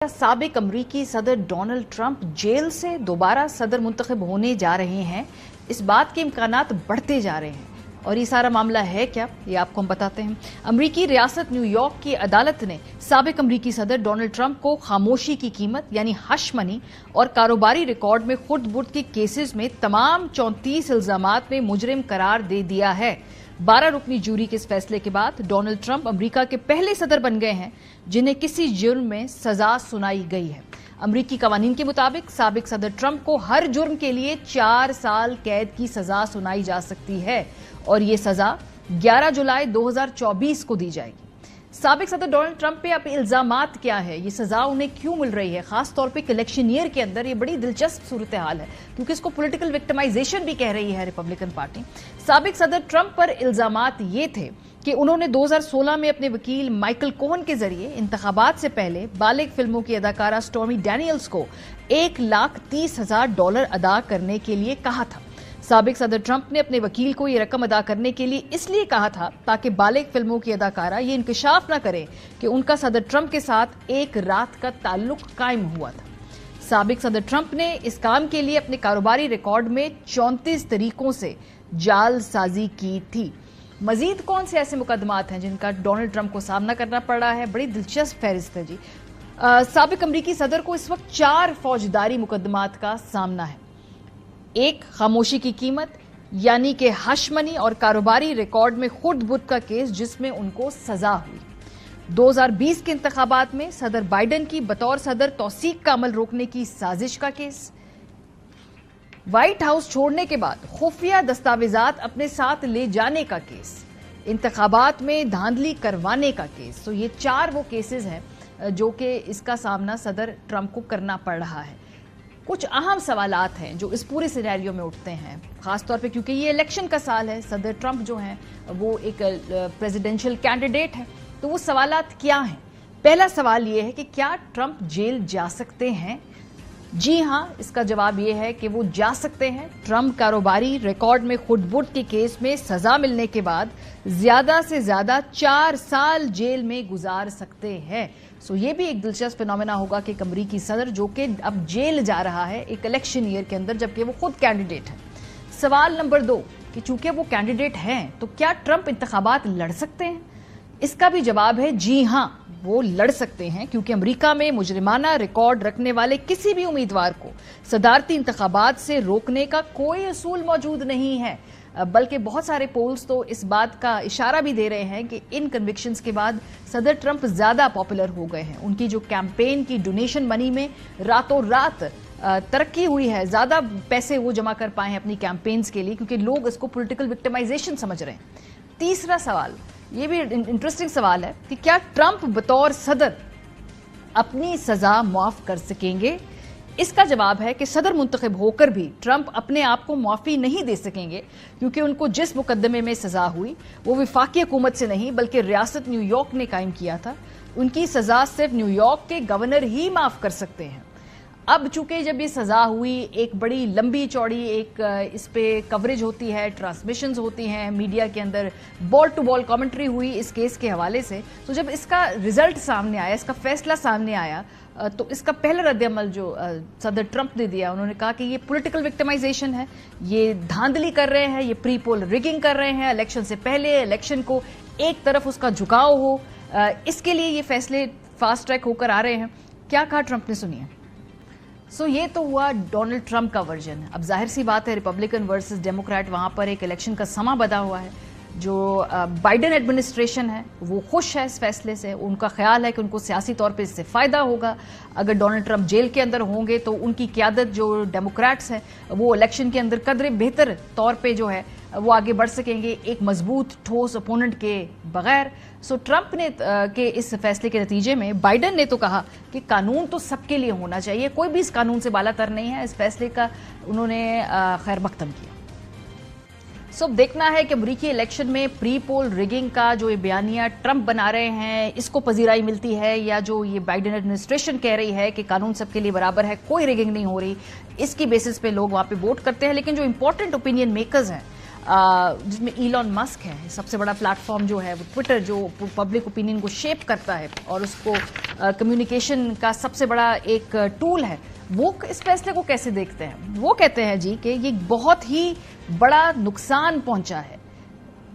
साबिक अमरीकी सदर डोनाल्ड ट्रंप जेल से दोबारा सदर मुंतखब होने जा रहे हैं। इस बात के इम्कानात बढ़ते जा रहे हैं और ये सारा मामला है क्या, ये आपको हम बताते हैं। अमरीकी रियासत न्यूयॉर्क की अदालत ने साबिक अमरीकी सदर डोनाल्ड ट्रंप को खामोशी की कीमत यानी हश मनी और कारोबारी रिकॉर्ड में खुर्द बुर्द के केसेस में तमाम 34 इल्जामात में मुजरिम करार दे दिया है। 12 रुकनी जूरी के इस फैसले के बाद डोनाल्ड ट्रंप अमेरिका के पहले सदर बन गए हैं जिन्हें किसी जुर्म में सजा सुनाई गई है। अमरीकी कवानीन के मुताबिक साबिक सदर ट्रंप को हर जुर्म के लिए 4 साल कैद की सजा सुनाई जा सकती है और ये सजा 11 जुलाई 2024 को दी जाएगी। साबिक सदर डोनाल्ड ट्रंप पे अब इल्जामात क्या है, ये सजा उन्हें क्यों मिल रही है, खास तौर पे इलेक्शन ईयर के अंदर ये बड़ी दिलचस्प सूरत हाल है क्योंकि इसको पॉलिटिकल विक्टिमाइजेशन भी कह रही है रिपब्लिकन पार्टी। साबिक सदर ट्रंप पर इल्जामात ये थे कि उन्होंने 2016 में अपने वकील माइकल कोहन के जरिए इंतखाबात से पहले बालिग फिल्मों की अदाकारा स्टॉर्मी डैनियल्स को $1,30,000 अदा करने के लिए कहा था। साबिक सदर ट्रंप ने अपने वकील को यह रकम अदा करने के लिए इसलिए कहा था ताकि बालिग फिल्मों की अदाकारा ये इंकशाफ न करे कि उनका सदर ट्रंप के साथ एक रात का ताल्लुक कायम हुआ था। साबिक सदर ट्रंप ने इस काम के लिए अपने कारोबारी रिकॉर्ड में 34 तरीकों से जालसाजी की थी। मजीद कौन से ऐसे मुकदमात हैं जिनका डोनाल्ड ट्रंप को सामना करना पड़ रहा है, बड़ी दिलचस्प फहरिस्त है जी। साबिक अमरीकी सदर को इस वक्त 4 फौजदारी मुकदमात का सामना है। एक, खामोशी की कीमत यानी कि हश मनी और कारोबारी रिकॉर्ड में खुर्द बुर्द का केस जिसमें उनको सजा हुई। 2020 के इंतखाबात में सदर बाइडेन की बतौर सदर तौसीक का अमल रोकने की साजिश का केस। व्हाइट हाउस छोड़ने के बाद खुफिया दस्तावेजात अपने साथ ले जाने का केस। इंतखाबात में धांधली करवाने का केस। तो ये 4 वो केसेस हैं जो कि इसका सामना सदर ट्रंप को करना पड़ रहा है। कुछ अहम सवालात हैं जो इस पूरे सिनेरियो में उठते हैं, खासतौर पे क्योंकि ये इलेक्शन का साल है। सदर ट्रंप जो हैं वो एक प्रेसिडेंशियल कैंडिडेट है, तो वो सवालात क्या हैं। पहला सवाल ये है कि क्या ट्रंप जेल जा सकते हैं। जी हाँ, इसका जवाब ये है कि वो जा सकते हैं। ट्रंप कारोबारी रिकॉर्ड में खुर्द बुर्द के केस में सजा मिलने के बाद ज्यादा से ज्यादा 4 साल जेल में गुजार सकते हैं। सो ये भी एक दिलचस्प फिनोमेना होगा कि एक अमरीकी सदर जो कि अब जेल जा रहा है एक इलेक्शन ईयर के अंदर, जबकि वो खुद कैंडिडेट है। सवाल नंबर 2 कि चूंकि वो कैंडिडेट हैं तो क्या ट्रंप इंतखाबात लड़ सकते हैं। इसका भी जवाब है जी हाँ, वो लड़ सकते हैं क्योंकि अमेरिका में मुजरिमाना रिकॉर्ड रखने वाले किसी भी उम्मीदवार को सदारती इंतखाबात से रोकने का कोई असूल मौजूद नहीं है। बल्कि बहुत सारे पोल्स तो इस बात का इशारा भी दे रहे हैं कि इन कन्विक्शंस के बाद सदर ट्रंप ज्यादा पॉपुलर हो गए हैं। उनकी जो कैंपेन की डोनेशन मनी में रातों रात तरक्की हुई है, ज्यादा पैसे वो जमा कर पाए हैं अपनी कैंपेन्स के लिए क्योंकि लोग इसको पॉलिटिकल विक्टिमाइजेशन समझ रहे हैं। तीसरा सवाल, ये भी इंटरेस्टिंग सवाल है कि क्या ट्रंप बतौर सदर अपनी सजा माफ कर सकेंगे। इसका जवाब है कि सदर मुंतखब होकर भी ट्रंप अपने आप को माफी नहीं दे सकेंगे क्योंकि उनको जिस मुकदमे में सजा हुई वो वफाकी हुकूमत से नहीं बल्कि रियासत न्यूयॉर्क ने कायम किया था। उनकी सजा सिर्फ न्यूयॉर्क के गवर्नर ही माफ कर सकते हैं। अब चूंकि जब ये सजा हुई, एक बड़ी लंबी चौड़ी एक इस पे कवरेज होती है, ट्रांसमिशंस होती हैं मीडिया के अंदर, बॉल टू बॉल कमेंट्री हुई इस केस के हवाले से, तो जब इसका रिजल्ट सामने आया, इसका फैसला सामने आया, तो इसका पहला रद्द-ए-अमल जो सदर ट्रंप ने दिया, उन्होंने कहा कि ये पॉलिटिकल विक्टिमाइजेशन है, ये धांधली कर रहे हैं, ये प्री पोल रिगिंग कर रहे हैं, इलेक्शन से पहले इलेक्शन को एक तरफ उसका झुकाव हो, इसके लिए ये फैसले फास्ट ट्रैक होकर आ रहे हैं। क्या कहा ट्रंप ने, सुनिए। सो ये तो हुआ डोनाल्ड ट्रंप का वर्जन। अब जाहिर सी बात है रिपब्लिकन वर्सेस डेमोक्रेट, वहां पर एक इलेक्शन का समा बंधा हुआ है। जो बाइडेन एडमिनिस्ट्रेशन है वो खुश है इस फैसले से, उनका ख्याल है कि उनको सियासी तौर पे इससे फायदा होगा। अगर डोनाल्ड ट्रंप जेल के अंदर होंगे तो उनकी क़यादत जो डेमोक्रेट्स है वो इलेक्शन के अंदर कदरे बेहतर तौर पे जो है वो आगे बढ़ सकेंगे एक मजबूत ठोस ओपोनेंट के बगैर। सो ट्रंप ने के इस फैसले के नतीजे में बाइडेन ने तो कहा कि कानून तो सबके लिए होना चाहिए, कोई भी इस कानून से बालातर नहीं है। इस फैसले का उन्होंने खैर मकदम किया। सो देखना है कि अमरीकी इलेक्शन में प्री पोल रिगिंग का जो ये बयानिया ट्रंप बना रहे हैं इसको पजीराई मिलती है या जो ये बाइडेन एडमिनिस्ट्रेशन कह रही है कि कानून सबके लिए बराबर है, कोई रिगिंग नहीं हो रही, इसकी बेसिस पे लोग वहां पे वोट करते हैं। लेकिन जो इंपॉर्टेंट ओपिनियन मेकर्स हैं جس میں ایلون مسک ہے, سب سے بڑا پلیٹ فارم جو ہے وہ ٹویٹر, جو پبلک اوپینین کو شیپ کرتا ہے اور اس کو کمیونیکیشن کا سب سے بڑا ایک ٹول ہے, وہ اس فیصلے کو کیسے دیکھتے ہیں؟ وہ کہتے ہیں جی کہ یہ بہت ہی بڑا نقصان پہنچا ہے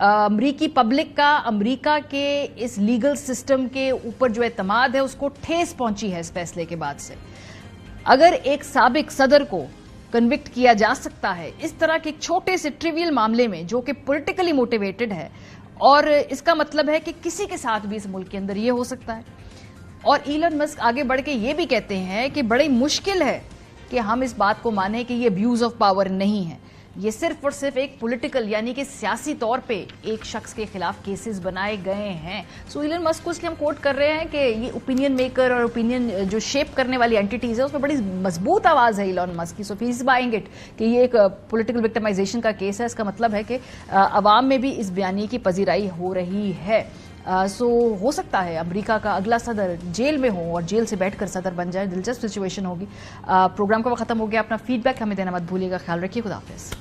امریکی پبلک کا, امریکہ کے اس لیگل سسٹم کے اوپر جو اعتماد ہے اس کو ٹھیس پہنچی ہے اس فیصلے کے بعد سے. اگر ایک سابق صدر کو کنوکٹ کیا جا سکتا ہے اس طرح کے ایک چھوٹے سے ٹریویل معاملے میں جو کہ پولیٹیکلی موٹیویٹڈ ہے, اور اس کا مطلب ہے کہ کسی کے ساتھ بھی اس ملک کے اندر یہ ہو سکتا ہے. اور ایلن مسک آگے بڑھ کے یہ بھی کہتے ہیں کہ بڑی مشکل ہے کہ ہم اس بات کو مانیں کہ یہ ابیوز آف پاور نہیں ہے, یہ صرف اور صرف ایک پولیٹیکل یعنی کہ سیاسی طور پہ ایک شخص کے خلاف کیسز بنائے گئے ہیں. سو ایلن مسک کو اس لیے ہم کوٹ کر رہے ہیں کہ یہ اوپینین میکر اور اوپینین جو شیپ کرنے والی اینٹیٹیز ہے اس میں بڑی مضبوط آواز ہے ایلن مسک کی. سو ہی از بائنگ اٹ کہ یہ ایک پولیٹیکل وکٹمائزیشن کا کیس ہے. اس کا مطلب ہے کہ عوام میں بھی اس بیانیے کی پذیرائی ہو رہی ہے. سو ہو سکتا ہے امریکہ کا اگلا صدر جیل میں ہو اور جیل سے بیٹھ کر صدر بن جائے. دلچسپ سچویشن ہوگی. پروگرام کا وقت ختم ہو گیا. اپنا فیڈ بیک ہمیں دینا مت بھولیے گا. خیال رکھیے. خدا حافظ.